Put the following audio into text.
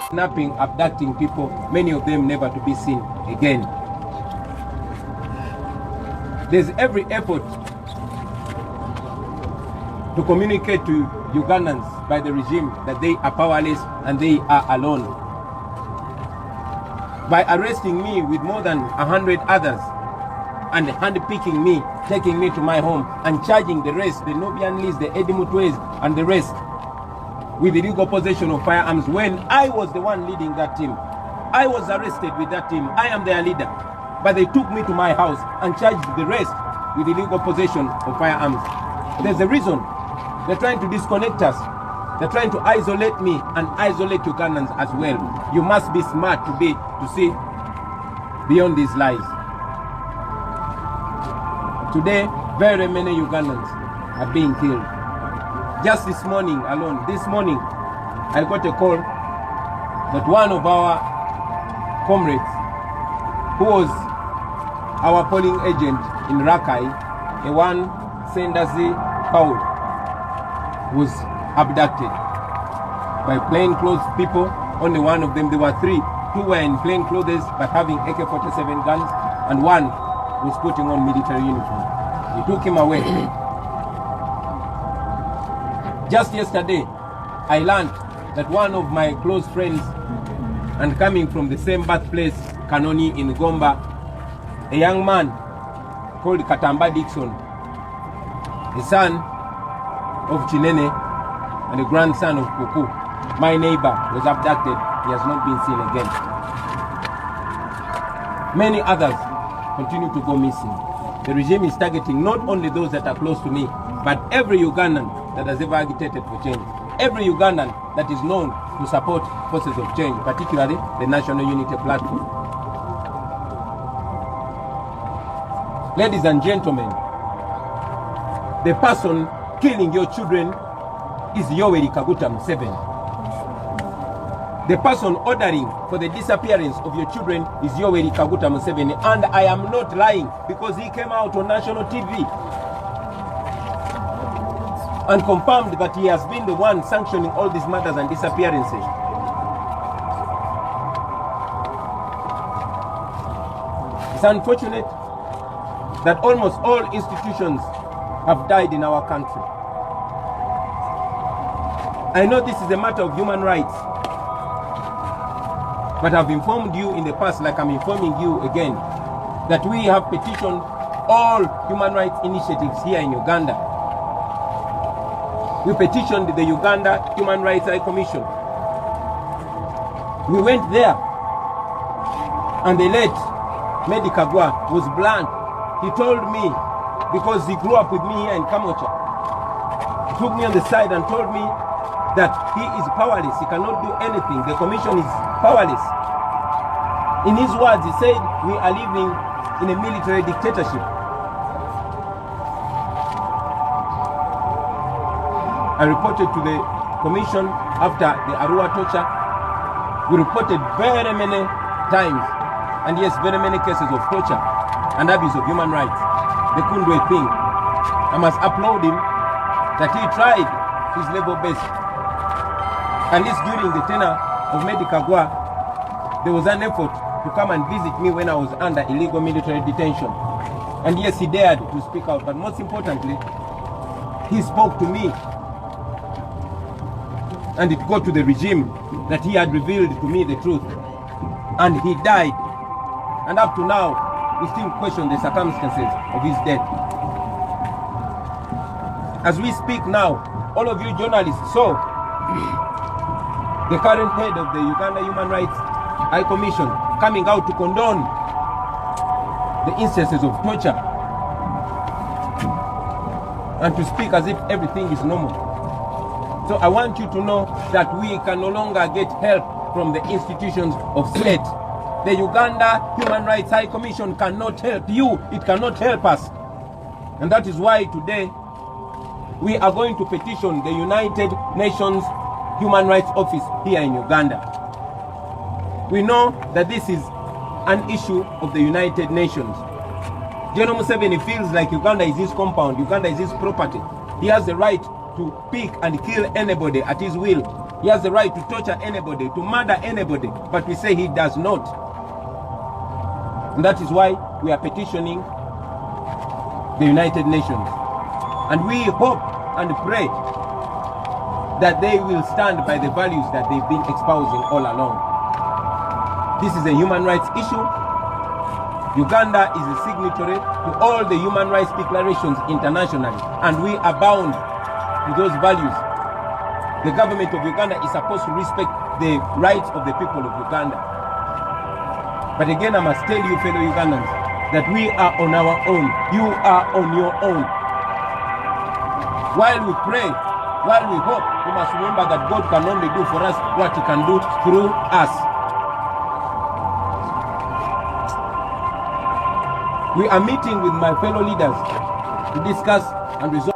kidnapping, abducting people, many of them never to be seen again. There's every effort to communicate to Ugandans by the regime that they are powerless and they are alone. By arresting me with more than 100 others and handpicking me, taking me to my home and charging the rest, the Nubian Lees, the Edimutwes and the rest, with illegal possession of firearms when I was the one leading that team. I was arrested with that team. I am their leader. But they took me to my house and charged the rest with illegal possession of firearms. There's a reason. They're trying to disconnect us. They're trying to isolate me and isolate Ugandans as well. You must be smart to see beyond these lies. Today, very many Ugandans are being killed. Just this morning alone, I got a call that one of our comrades, who was our polling agent in Rakai, a one Sendazi Paul, was abducted by plainclothes people. Only one of them, there were three. Two were in plain clothes but having AK-47 guns, and one was putting on military uniform. They took him away. Just yesterday, I learned that one of my close friends, and coming from the same birthplace, Kanoni in Gomba, a young man called Katamba Dixon, a son of Chinene and a grandson of Kuku, my neighbor, was abducted. He has not been seen again. Many others continue to go missing. The regime is targeting not only those that are close to me, but every Ugandan that has ever agitated for change. Every Ugandan that is known to support forces of change, particularly the National Unity Platform. Ladies and gentlemen, the person killing your children is Yoweri Kaguta Museveni. The person ordering for the disappearance of your children is Yoweri Kaguta Museveni, and I am not lying because he came out on national TV and confirmed that he has been the one sanctioning all these murders and disappearances. It's unfortunate that almost all institutions have died in our country. I know this is a matter of human rights, but I've informed you in the past, like I'm informing you again, that we have petitioned all human rights initiatives here in Uganda. We petitioned the Uganda Human Rights High Commission. We went there, and the late Medi Kagwa was blunt. He told me, because he grew up with me here in Kamwokya, he took me on the side and told me that he is powerless. He cannot do anything. The commission is powerless. In his words, he said, we are living in a military dictatorship. I reported to the commission after the Arua torture. We reported very many times, and yes, very many cases of torture and abuse of human rights. They couldn't do a thing. I must applaud him that he tried his level best. At least during the tenure of Medi Kagwa, there was an effort to come and visit me when I was under illegal military detention. And yes, he dared to speak out, but most importantly, he spoke to me. And it got to the regime that he had revealed to me the truth. And he died. And up to now, we still question the circumstances of his death. As we speak now, all of you journalists saw the current head of the Uganda Human Rights High Commission coming out to condone the instances of torture and to speak as if everything is normal. So I want you to know that we can no longer get help from the institutions of state. The Uganda Human Rights High Commission cannot help you. It cannot help us. And that is why today we are going to petition the United Nations Human Rights Office here in Uganda. We know that this is an issue of the United Nations. General Museveni feels like Uganda is his compound, Uganda is his property. He has the right to pick and kill anybody at his will. He has the right to torture anybody, to murder anybody, but we say he does not. And that is why we are petitioning the United Nations. And we hope and pray that they will stand by the values that they've been espousing all along. This is a human rights issue. Uganda is a signatory to all the human rights declarations internationally, and we are bound to those values. The government of Uganda is supposed to respect the rights of the people of Uganda. But again, I must tell you, fellow Ugandans, that we are on our own. You are on your own. While we pray, while we hope, we must remember that God can only do for us what he can do through us. We are meeting with my fellow leaders to discuss and resolve